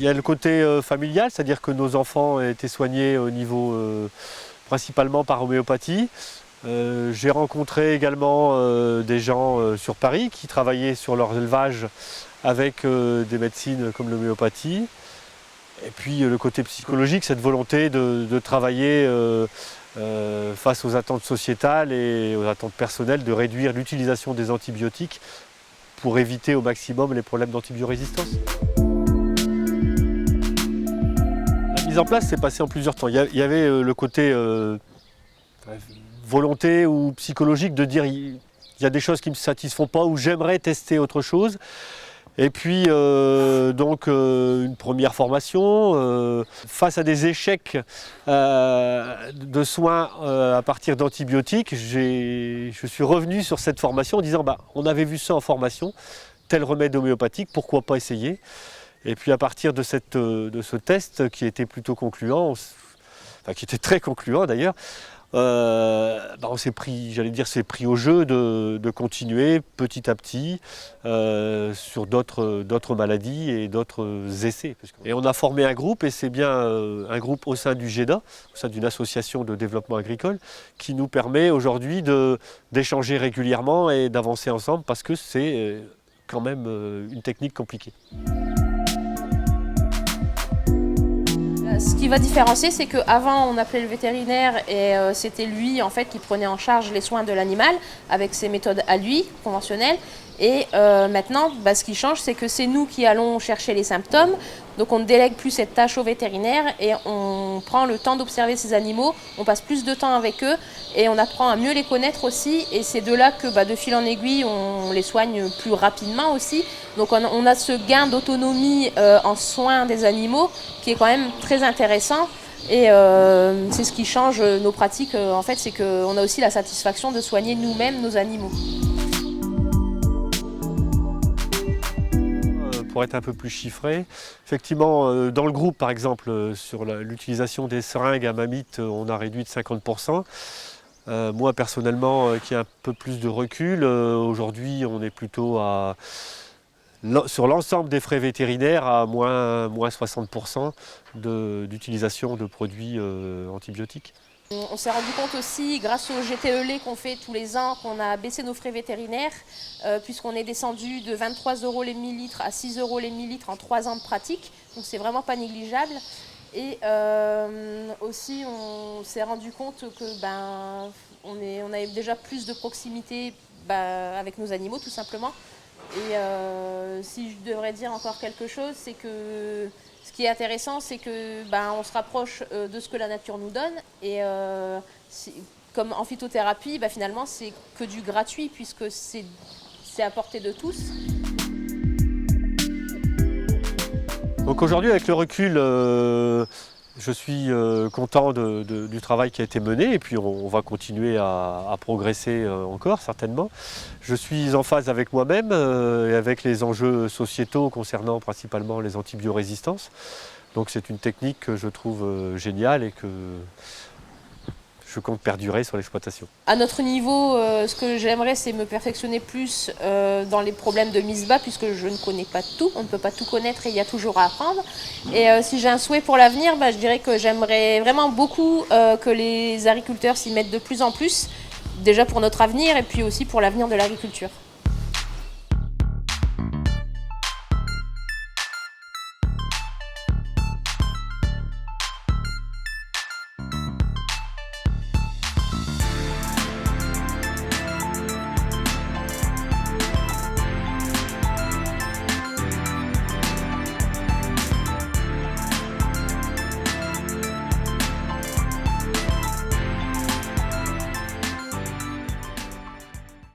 y a le côté familial, c'est-à-dire que nos enfants étaient soignés au niveau principalement par homéopathie. J'ai rencontré également des gens sur Paris qui travaillaient sur leur élevage avec des médecines comme l'homéopathie. Et puis le côté psychologique, cette volonté de travailler face aux attentes sociétales et aux attentes personnelles, de réduire l'utilisation des antibiotiques pour éviter au maximum les problèmes d'antibiorésistance. La mise en place s'est passée en plusieurs temps. Il y avait le côté volonté ou psychologique de dire il y a des choses qui ne me satisfont pas ou j'aimerais tester autre chose. Et puis une première formation face à des échecs de soins à partir d'antibiotiques. Je suis revenu sur cette formation en disant on avait vu ça en formation, tel remède homéopathique, pourquoi pas essayer. Et puis à partir de ce test qui était plutôt concluant, qui était très concluant d'ailleurs, on s'est pris, s'est pris au jeu de continuer petit à petit sur d'autres maladies et d'autres essais. Et on a formé un groupe, et c'est bien un groupe au sein du GEDA, au sein d'une association de développement agricole, qui nous permet aujourd'hui d'échanger régulièrement et d'avancer ensemble, parce que c'est quand même une technique compliquée. Ce qui va différencier, c'est qu'avant on appelait le vétérinaire et c'était lui en fait qui prenait en charge les soins de l'animal avec ses méthodes à lui, conventionnelles. Et maintenant, ce qui change, c'est que c'est nous qui allons chercher les symptômes. Donc on ne délègue plus cette tâche au vétérinaire et on prend le temps d'observer ces animaux, on passe plus de temps avec eux et on apprend à mieux les connaître aussi. Et c'est de là que de fil en aiguille, on les soigne plus rapidement aussi. Donc on a ce gain d'autonomie en soins des animaux qui est quand même très intéressant. Et c'est ce qui change nos pratiques, en fait, c'est qu'on a aussi la satisfaction de soigner nous-mêmes nos animaux. Pour être un peu plus chiffré, effectivement, dans le groupe, par exemple, sur l'utilisation des seringues à mammites, on a réduit de 50%. Moi, personnellement, qui ai un peu plus de recul, aujourd'hui, on est plutôt sur l'ensemble des frais vétérinaires à moins 60% d'utilisation de produits antibiotiques. On s'est rendu compte aussi, grâce au GTE qu'on fait tous les ans, qu'on a baissé nos frais vétérinaires, puisqu'on est descendu de 23 € les millilitres à 6 € les millilitres en 3 ans de pratique. Donc c'est vraiment pas négligeable. Et aussi, on s'est rendu compte que on avait déjà plus de proximité avec nos animaux, tout simplement. Et si je devrais dire encore quelque chose, c'est que ce qui est intéressant, c'est que on se rapproche de ce que la nature nous donne. Et comme en phytothérapie, finalement, c'est que du gratuit, puisque c'est à portée de tous. Donc aujourd'hui, avec le recul, je suis content du travail qui a été mené, et puis on va continuer à progresser encore, certainement. Je suis en phase avec moi-même et avec les enjeux sociétaux concernant principalement les antibiorésistances. Donc c'est une technique que je trouve géniale et que je compte perdurer sur l'exploitation. À notre niveau, ce que j'aimerais, c'est me perfectionner plus dans les problèmes de mise bas, puisque je ne connais pas tout, on ne peut pas tout connaître et il y a toujours à apprendre. Et si j'ai un souhait pour l'avenir, je dirais que j'aimerais vraiment beaucoup que les agriculteurs s'y mettent de plus en plus, déjà pour notre avenir et puis aussi pour l'avenir de l'agriculture.